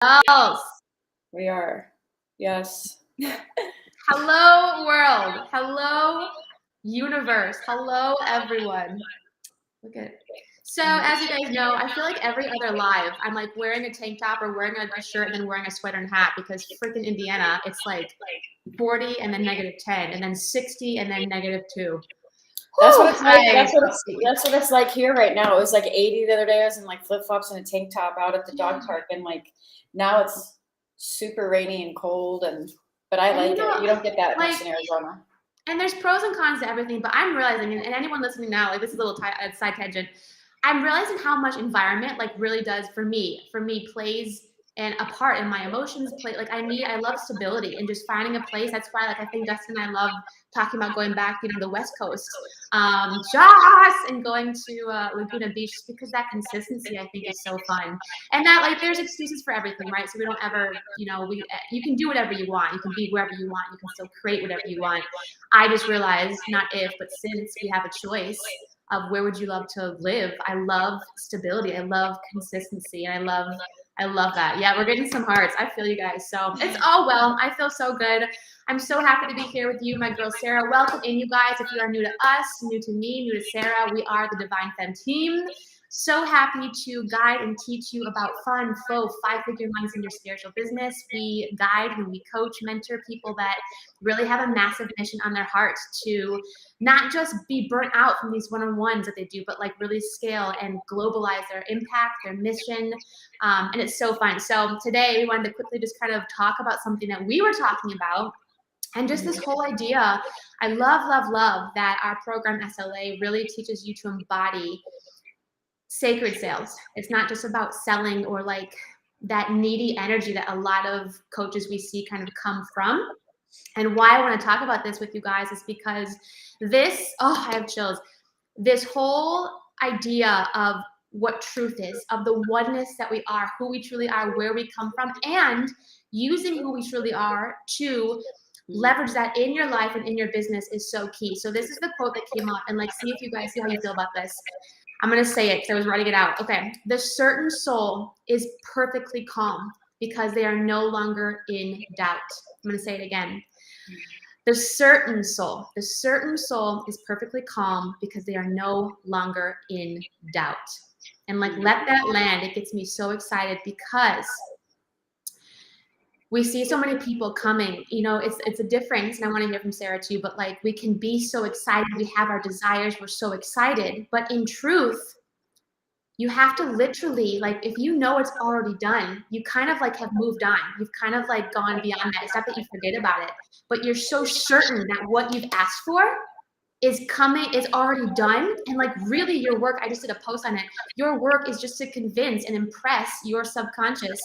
else. We are. Yes. Hello, world. Hello, universe. Hello, everyone. Look at it. So, as you guys know, I feel like every other live, I'm like wearing a tank top or wearing a shirt and then wearing a sweater and hat because freaking Indiana, it's like 40 and then -10 and then 60 and then -2. That's what it's like. That's what it's like here right now. It was like 80 the other day. I was in like flip flops and a tank top out at the dog park, and like now it's super rainy and cold. But I like it. You don't get that much in Arizona. And there's pros and cons to everything. But I'm realizing, and anyone listening now, like this is a little side tangent. I'm realizing how much environment like really does for me plays a part in my emotions. I love stability and just finding a place. That's why like I think Dustin and I love talking about going back, the West Coast, and going to Laguna Beach, just because that consistency I think is so fun. And that like there's excuses for everything, right? So we don't ever, you can do whatever you want, you can be wherever you want, you can still create whatever you want. I just realized, not if, but since we have a choice of where would you love to live, I love stability, I love consistency, and I love that. Yeah, we're getting some hearts. I feel you guys. So it's all well. I feel so good. I'm so happy to be here with you, my girl Sarah. Welcome in, you guys. If you are new to us, new to me, new to Sarah, we are the Divine Femme team. So happy to guide and teach you about fun, flow, 5-figure months in your spiritual business. We guide and we coach, mentor people that really have a massive mission on their heart to not just be burnt out from these one-on-ones that they do, but like really scale and globalize their impact, their mission. And it's so fun. So today we wanted to quickly just kind of talk about something that we were talking about. And just this whole idea, I love that our program SLA really teaches you to embody sacred sales. It's not just about selling or like that needy energy that a lot of coaches we see kind of come from. And why I want to talk about this with you guys is because I have chills. This whole idea of what truth is, of the oneness that we are, who we truly are, where we come from, and using who we truly are to leverage that in your life and in your business is so key. So this is the quote that came up, and like, see if you guys see how you feel about this. I'm going to say it because I was writing it out. Okay. The certain soul is perfectly calm because they are no longer in doubt. I'm going to say it again. The certain soul is perfectly calm because they are no longer in doubt. And like, let that land. It gets me so excited because we see so many people coming, it's a difference, and I want to hear from Sarah too, but like we can be so excited, we have our desires, we're so excited, but in truth, you have to literally, like, if you know it's already done, you kind of like have moved on. You've kind of like gone beyond that. It's not that you forget about it, but you're so certain that what you've asked for is coming, is already done. And like really your work, I just did a post on it. Your work is just to convince and impress your subconscious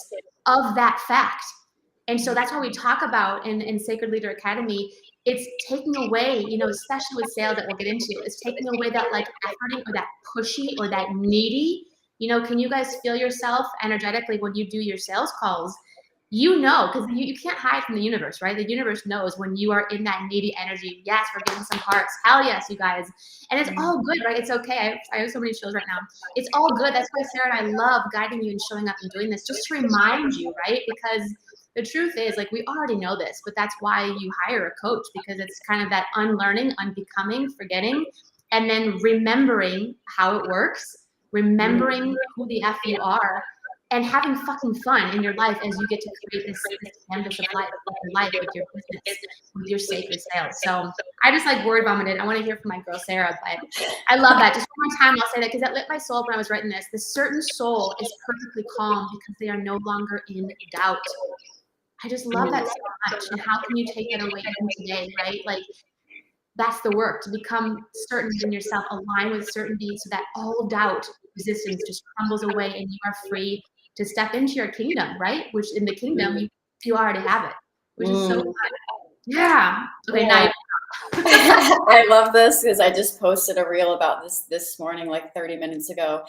of that fact. And so that's what we talk about in Sacred Leader Academy. It's taking away, especially with sales that we'll get into, it's taking away that like efforting or that pushy or that needy. Can you guys feel yourself energetically when you do your sales calls? Because you can't hide from the universe, right? The universe knows when you are in that needy energy. Yes, we're getting some hearts. Hell yes, you guys. And it's all good, right? It's okay. I have so many shows right now. It's all good. That's why Sarah and I love guiding you and showing up and doing this, just to remind you, right? Because the truth is, like, we already know this, but that's why you hire a coach, because it's kind of that unlearning, unbecoming, forgetting, and then remembering how it works, remembering who the F you are, and having fucking fun in your life as you get to create this canvas of life, with your business, with your sacred sales. So I just like word vomited. I want to hear from my girl Sarah, but I love that. Just one more time, I'll say that because that lit my soul when I was writing this. The certain soul is perfectly calm because they are no longer in doubt. I just love that so much. And how can you take that away from today, right? Like, that's the work, to become certain in yourself, align with certainty so that all doubt, resistance just crumbles away and you are free to step into your kingdom, right? Which in the kingdom, you already have it, which is so fun. Yeah. Okay, now I love this because I just posted a reel about this morning, like 30 minutes ago,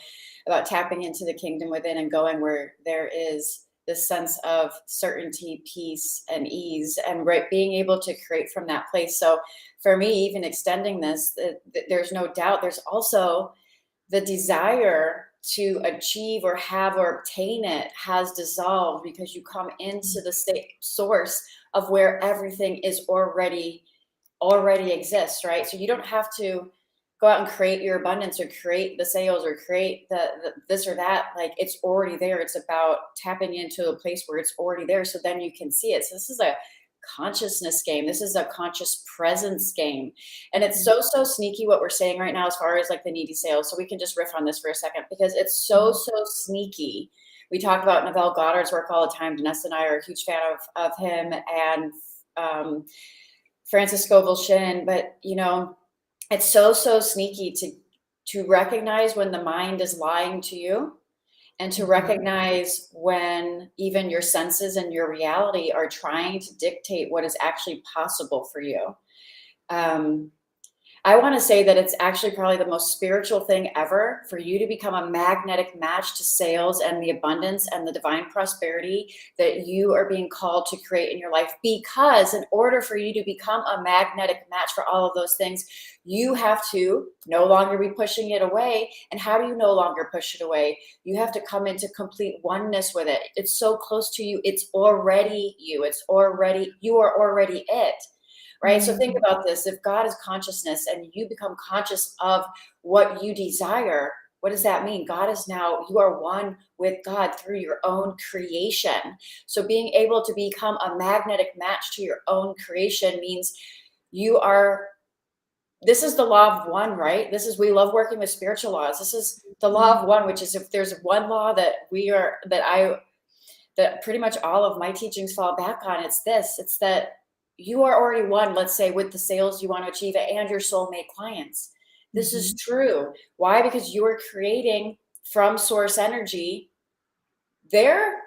about tapping into the kingdom within and going where there is this sense of certainty, peace, and ease, and being able to create from that place. So for me, even extending this, there's no doubt. There's also the desire to achieve or have or obtain it has dissolved, because you come into the state source of where everything is already exists, right? So you don't have to go out and create your abundance or create the sales or create the this or that. Like, it's already there. It's about tapping into a place where it's already there, so then you can see it. So this is a consciousness game. This is a conscious presence game. And it's so sneaky what we're saying right now as far as like the needy sales. So we can just riff on this for a second, because it's so sneaky. We talk about Neville Goddard's work all the time. Vanessa and I are a huge fan of him, and Francis Scoville Shin. But you know, it's so sneaky to recognize when the mind is lying to you, and to recognize when even your senses and your reality are trying to dictate what is actually possible for you. I want to say that it's actually probably the most spiritual thing ever for you to become a magnetic match to sales and the abundance and the divine prosperity that you are being called to create in your life. Because in order for you to become a magnetic match for all of those things, you have to no longer be pushing it away. And how do you no longer push it away? You have to come into complete oneness with it. It's so close to you. It's already you. You are already it. Right? So think about this. If God is consciousness and you become conscious of what you desire, what does that mean? God is now, you are one with God through your own creation. So being able to become a magnetic match to your own creation means this is the law of one, right? We love working with spiritual laws. This is the law of one, which is, if there's one law that pretty much all of my teachings fall back on, it's that you are already one, let's say, with the sales you want to achieve and your soulmate clients. This is true. Why? Because you are creating from source energy. They're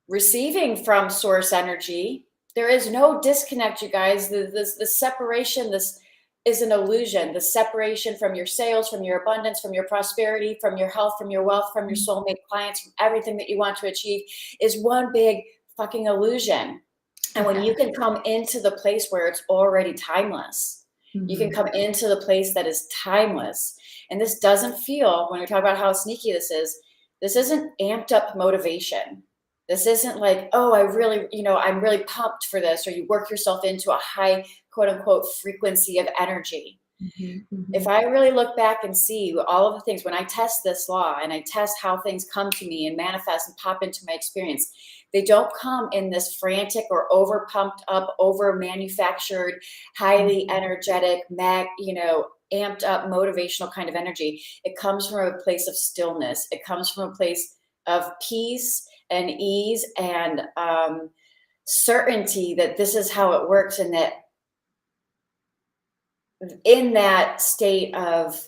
receiving from source energy. There is no disconnect, you guys. The separation, this is an illusion. The separation from your sales, from your abundance, from your prosperity, from your health, from your wealth, from your soulmate clients, from everything that you want to achieve is one big fucking illusion. And when you can come into the place where it's already timeless, you can come into the place that is timeless. And this doesn't feel, when we talk about how sneaky this isn't amped up motivation. This isn't like, oh, I'm really pumped for this, or you work yourself into a high, quote unquote, frequency of energy. If I really look back and see all of the things, when I test this law and I test how things come to me and manifest and pop into my experience, they don't come in this frantic or over pumped up, over manufactured, highly energetic, amped up motivational kind of energy. It comes from a place of stillness. It comes from a place of peace and ease and certainty that this is how it works, and that in that state of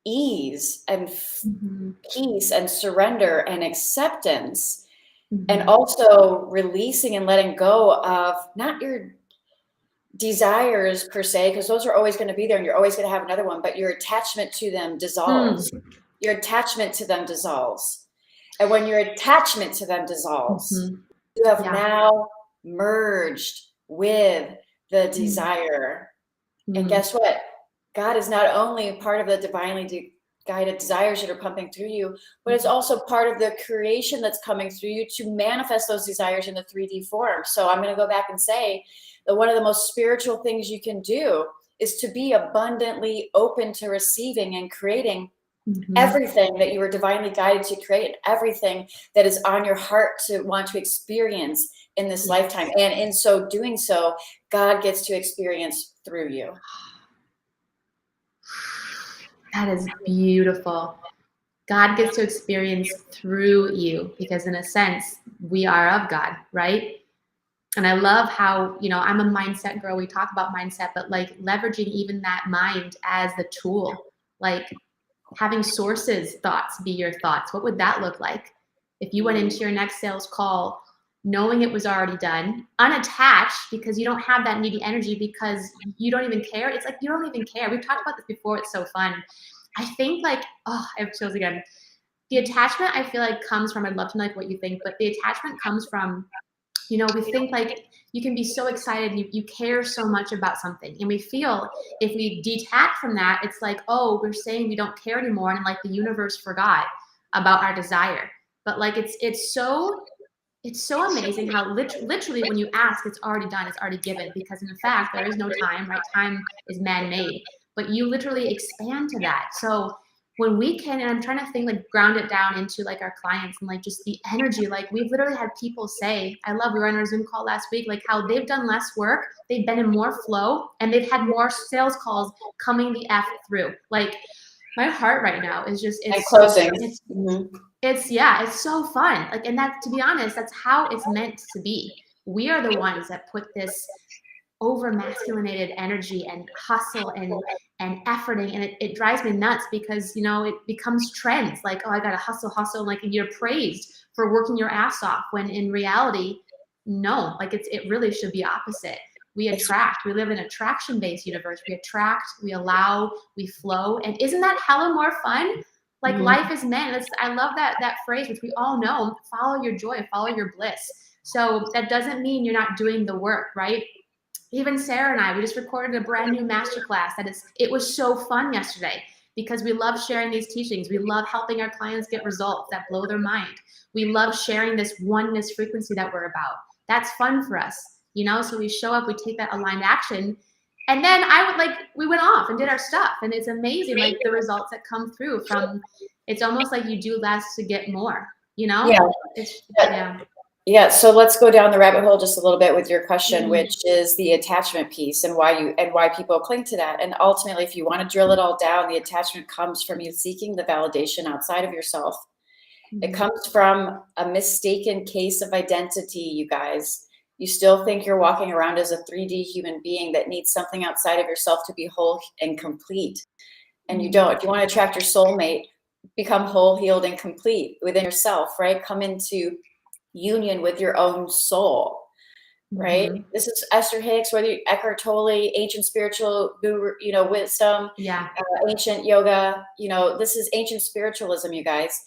ease and peace and surrender and acceptance, and also releasing and letting go of not your desires per se, because those are always going to be there and you're always going to have another one, but your attachment to them dissolves. Your attachment to them dissolves. And when your attachment to them dissolves, you have now merged with the desire. And guess what? God is not only part of the divinely guided desires that are pumping through you, but it's also part of the creation that's coming through you to manifest those desires in the 3D form. So I'm going to go back and say that one of the most spiritual things you can do is to be abundantly open to receiving and creating everything that you were divinely guided to create, and everything that is on your heart to want to experience in this lifetime. And in so doing so, God gets to experience through you. That is beautiful. God gets to experience through you, because in a sense, we are of God, right? And I love how, I'm a mindset girl. We talk about mindset, but like leveraging even that mind as the tool, like having sources thoughts be your thoughts. What would that look like? If you went into your next sales call knowing it was already done, unattached, because you don't have that needy energy, because you don't even care. It's like you don't even care. We've talked about this before. It's so fun. I think I have chills again. The attachment, I feel like, comes from, I'd love to know what you think, but the attachment comes from, we think like you can be so excited, you care so much about something. And we feel if we detach from that, it's like, oh, we're saying we don't care anymore. And like the universe forgot. about our desire. But like it's so amazing how literally when you ask, it's already done, it's already given, because in fact there is no time, right? Time is man-made, but you literally expand to that. So when we can, and I'm trying to think, like ground it down into like our clients and like just the energy, like we've literally had people say, we were on our Zoom call last week, like how they've done less work, they've been in more flow, and they've had more sales calls coming the F through. Like my heart right now is just, it's closing. it's so fun. Like, and that, to be honest, that's how it's meant to be. We are the ones that put this over masculinated energy and hustle and efforting, and it drives me nuts because, you know, it becomes trends like, oh, I gotta hustle, like, and you're praised for working your ass off, when in reality, no, like it really should be opposite. We attract, we live in an attraction-based universe. We attract, we allow, we flow. And isn't that hella more fun? Like life is meant, I love that phrase, which we all know, follow your joy, follow your bliss. So that doesn't mean you're not doing the work, right? Even Sarah and I, we just recorded a brand new masterclass it was so fun yesterday because we love sharing these teachings. We love helping our clients get results that blow their mind. We love sharing this oneness frequency that we're about. That's fun for us, you know? So we show up, we take that aligned action, and then we went off and did our stuff, and it's amazing, like the results that come through from, it's almost like you do less to get more, you know? Yeah, so let's go down the rabbit hole just a little bit with your question, which is the attachment piece and why people cling to that. And ultimately, if you want to drill it all down, the attachment comes from you seeking the validation outside of yourself. It comes from a mistaken case of identity, you guys. You still think you're walking around as a 3D human being that needs something outside of yourself to be whole and complete. And you don't. If you want to attract your soulmate, become whole, healed, and complete within yourself, right? Come into union with your own soul, right? This is Esther Hicks, whether you 𝒟𝒃𝓃𝓄𝒾𝓃𝓄𝓈, ancient spiritual guru, you know, wisdom, ancient yoga, you know, this is ancient spiritualism, you guys.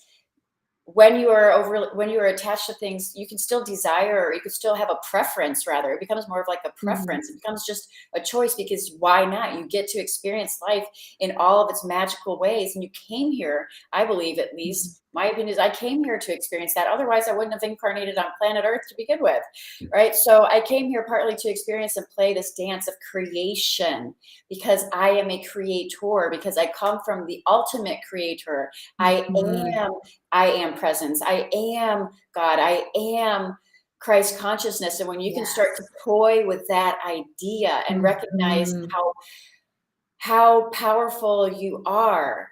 When you are attached to things, you can still desire, or you could still have a preference, rather. It becomes more of like a preference. It becomes just a choice, because why not? You get to experience life in all of its magical ways. And you came here, I believe, at least, my opinion is I came here to experience that. Otherwise, I wouldn't have incarnated on planet Earth to begin with, right? So I came here partly to experience and play this dance of creation, because I am a creator, because I come from the ultimate creator. I am presence. I am God. I am Christ consciousness. And when you can start to toy with that idea and recognize how powerful you are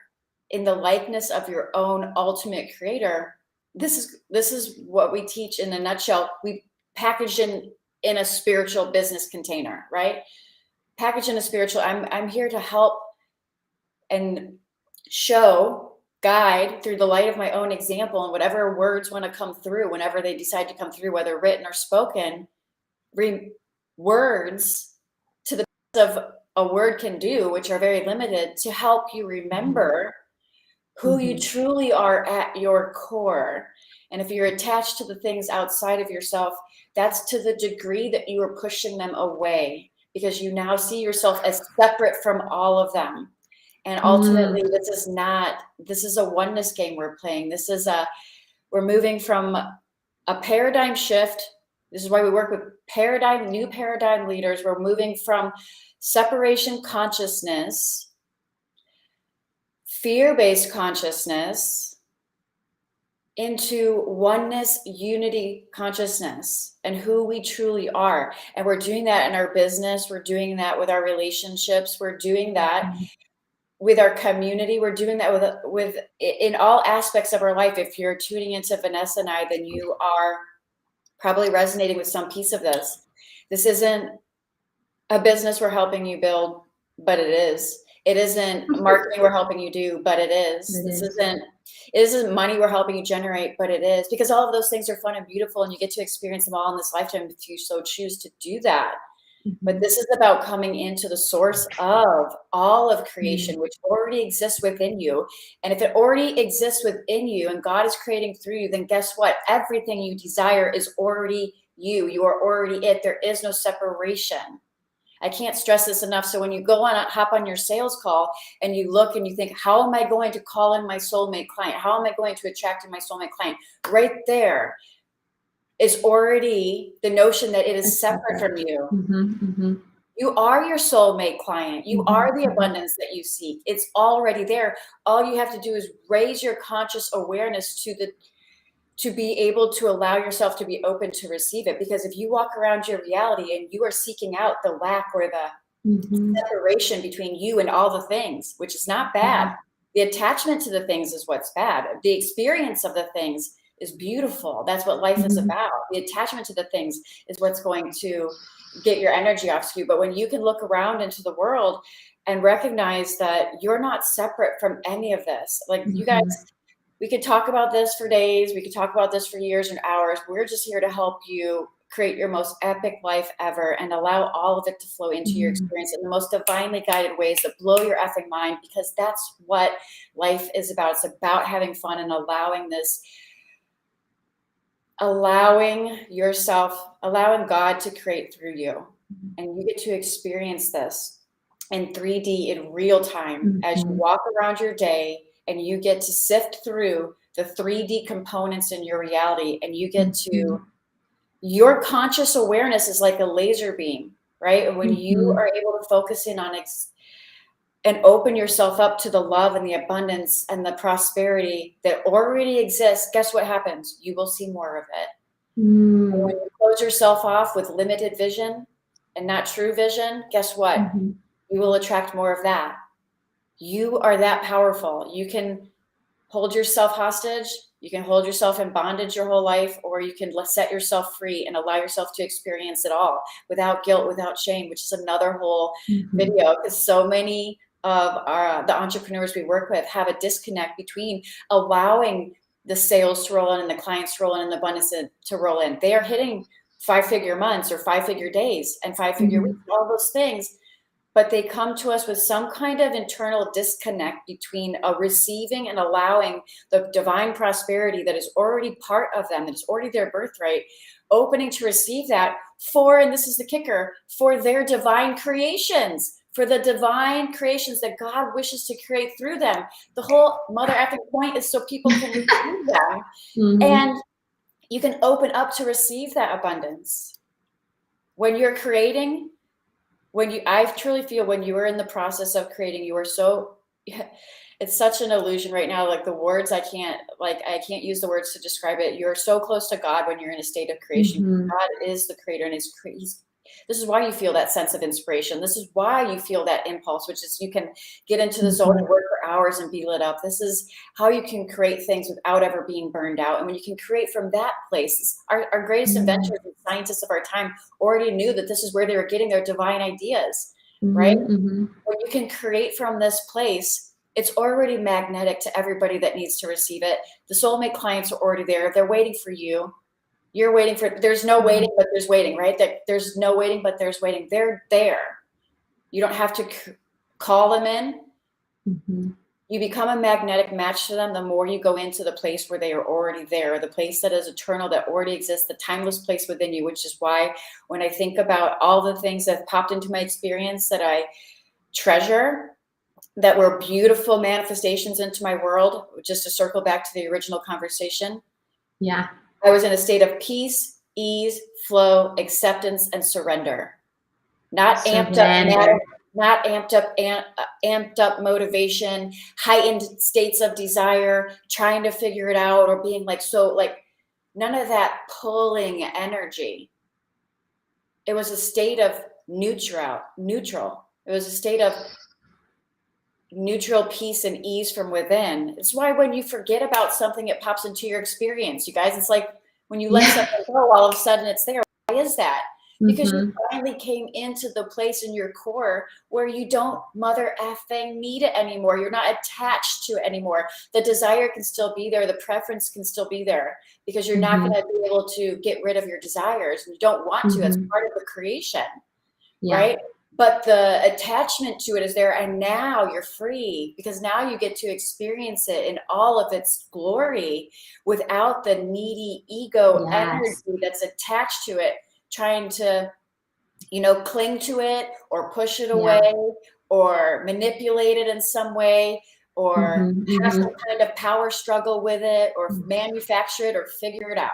in the likeness of your own ultimate creator, this is what we teach in a nutshell. We package in a spiritual business container, right? Package in a spiritual. I'm here to help and show, guide through the light of my own example, and whatever words want to come through, whenever they decide to come through, whether written or spoken, words to the best of a word can do, which are very limited, to help you remember who you truly are at your core. And if you're attached to the things outside of yourself, that's to the degree that you are pushing them away, because you now see yourself as separate from all of them. And ultimately, this is a oneness game we're playing. We're moving from a paradigm shift. This is why we work with new paradigm leaders. We're moving from separation consciousness, fear-based consciousness, into oneness, unity consciousness, and who we truly are. And we're doing that in our business. We're doing that with our relationships. We're doing that with our community. We're doing that with in all aspects of our life. If you're tuning into Vanessa and I, then you are probably resonating with some piece of this. This isn't a business we're helping you build, but it is. It isn't marketing we're helping you do, but it is. It isn't money we're helping you generate, but it is. Because all of those things are fun and beautiful, and you get to experience them all in this lifetime if you so choose to do that. But this is about coming into the source of all of creation, which already exists within you. And if it already exists within you and God is creating through you, then guess what? Everything you desire is already you. You are already it. There is no separation. I can't stress this enough. So when you go on, hop on your sales call and you look and you think, how am I going to call in my soulmate client? How am I going to attract in my soulmate client? Right there is already the notion that it is separate from you. You are your soulmate client. You are the abundance that you seek. It's already there. All you have to do is raise your conscious awareness to be able to allow yourself to be open to receive it. Because if you walk around your reality and you are seeking out the lack or the separation between you and all the things, which is not bad. The attachment to the things is what's bad. The experience of the things is beautiful. That's what life is about. The attachment to the things is what's going to get your energy off skew. But when you can look around into the world and recognize that you're not separate from any of this, like you guys, we could talk about this for days. We could talk about this for years and hours. We're just here to help you create your most epic life ever and allow all of it to flow into your experience in the most divinely guided ways that blow your effing mind, because that's what life is about. It's about having fun and allowing God to create through you. And you get to experience this in 3D in real time as you walk around your day, and you get to sift through the 3D components in your reality, and you get to, your conscious awareness is like a laser beam, right? And when you are able to focus in on and open yourself up to the love and the abundance and the prosperity that already exists, guess what happens? You will see more of it. And when you close yourself off with limited vision and not true vision, guess what? You will attract more of that. You are that powerful. You can hold yourself hostage. You can hold yourself in bondage your whole life, or you can set yourself free and allow yourself to experience it all without guilt, without shame, which is another whole video, because so many of the entrepreneurs we work with have a disconnect between allowing the sales to roll in and the clients to roll in and the abundance to roll in. They are hitting 5-figure months or 5-figure days and 5-figure weeks, all those things. But they come to us with some kind of internal disconnect between receiving and allowing the divine prosperity that is already part of them, that is already their birthright, opening to receive that for, and this is the kicker, for their divine creations, for the divine creations that God wishes to create through them. The whole mother effing point is so people can receive them. And you can open up to receive that abundance. When you're creating, I truly feel when you are in the process of creating, you are so, it's such an illusion right now. Like the words, I can't use the words to describe it. You're so close to God when you're in a state of creation. God is the creator, and this is why you feel that sense of inspiration. This is why you feel that impulse, which is you can get into the zone and work for hours and be lit up. This is how you can create things without ever being burned out. And when you can create from that place, our greatest inventors and scientists of our time already knew that this is where they were getting their divine ideas, right? When you can create from this place, it's already magnetic to everybody that needs to receive it. The soulmate clients are already there. They're waiting for you. You're waiting for, there's no waiting, but there's waiting, right? There's no waiting, but there's waiting. They're there. You don't have to call them in. You become a magnetic match to them the more you go into the place where they are already there, the place that is eternal, that already exists, the timeless place within you, which is why when I think about all the things that have popped into my experience that I treasure, that were beautiful manifestations into my world, just to circle back to the original conversation. Yeah. I was in a state of peace, ease, flow, acceptance, and surrender. Not amped up motivation, heightened states of desire, trying to figure it out, or being none of that pulling energy. It was a state of neutral. It was a state of neutral peace and ease from within. It's why when you forget about something, it pops into your experience. You guys, it's like when you let something go, all of a sudden it's there. Why is that? Because you finally came into the place in your core where you don't mother effing need it anymore. You're not attached to it anymore. The desire can still be there. The preference can still be there, because you're not going to be able to get rid of your desires. And you don't want to. That's part of the creation, right? But the attachment to it is there, and now you're free, because now you get to experience it in all of its glory without the needy ego energy that's attached to it, trying to you know, cling to it or push it Yeah. away or manipulate it in some way or have some kind of power struggle with it or manufacture it or figure it out.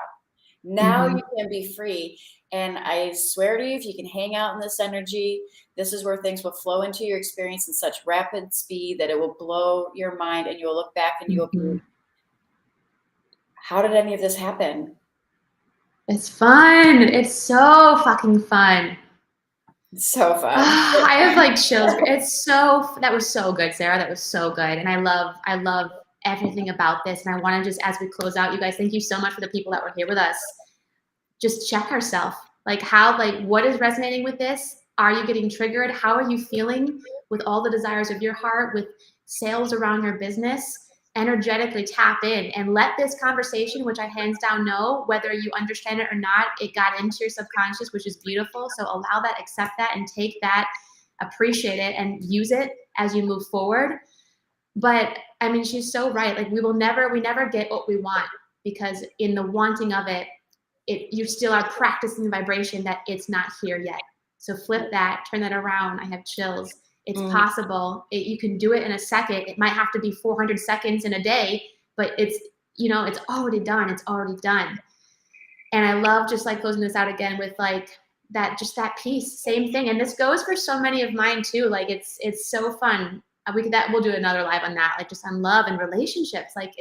Now you can be free. And I swear to you, if you can hang out in this energy, this is where things will flow into your experience in such rapid speed that it will blow your mind, and you'll look back and you'll be, how did any of this happen? It's fun. It's so fucking fun. It's so fun. I have like chills. That was so good, Sarah. That was so good. And I love everything about this. And I want to just, as we close out, you guys, thank you so much for the people that were here with us. Just check ourselves. Like what is resonating with this? Are you getting triggered? How are you feeling with all the desires of your heart, with sales around your business? Energetically tap in and let this conversation, which I hands down know, whether you understand it or not, it got into your subconscious, which is beautiful. So allow that, accept that, and take that, appreciate it, and use it as you move forward. But I mean, she's so right. Like we never get what we want, because in the wanting of it, you still are practicing the vibration that it's not here yet. So flip that, turn that around. I have chills. It's possible. You can do it in a second. It might have to be 400 seconds in a day, but it's already done. It's already done. And I love just like closing this out again with like that piece, same thing. And this goes for so many of mine too. Like it's so fun. We'll do another live on that, like just on love and relationships. Like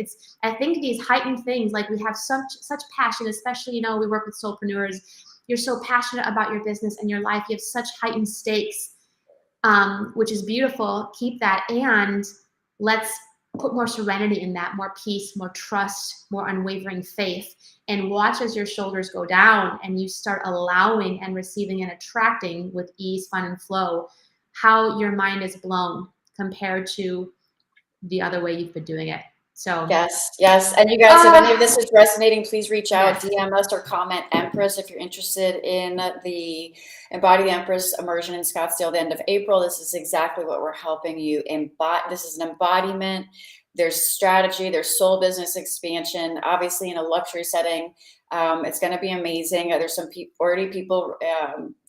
I think these heightened things, like we have such passion, especially, you know, we work with soulpreneurs. You're so passionate about your business and your life. You have such heightened stakes, which is beautiful. Keep that, and let's put more serenity in that, more peace, more trust, more unwavering faith, and watch as your shoulders go down and you start allowing and receiving and attracting with ease, fun, and flow, how your mind is blown compared to the other way you've been doing it. So yes. And you guys, if any of this is resonating, please reach out, yes. DM us or comment Empress if you're interested in the Embody the Empress immersion in Scottsdale, the end of April. This is exactly what we're helping you embody. This is an embodiment. There's strategy, there's soul business expansion, obviously in a luxury setting. It's going to be amazing. There's some people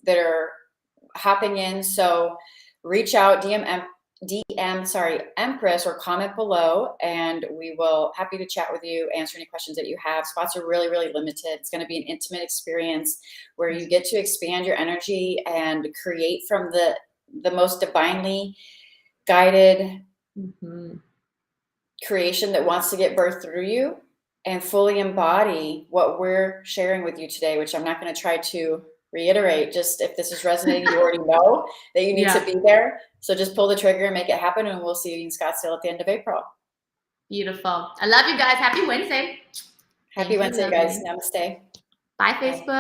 that are hopping in. So reach out, DM Empress or comment below, and we will happy to chat with you, answer any questions that you have. Spots are really, really limited. It's going to be an intimate experience where you get to expand your energy and create from the most divinely guided creation that wants to get birthed through you, and fully embody what we're sharing with you today, which I'm not going to try to reiterate. Just if this is resonating, you already know that you need to be there. So just pull the trigger and make it happen, and we'll see you in Scottsdale at the end of April. Beautiful. I love you guys. Happy Wednesday. Happy Wednesday, guys. Namaste. Bye, Facebook.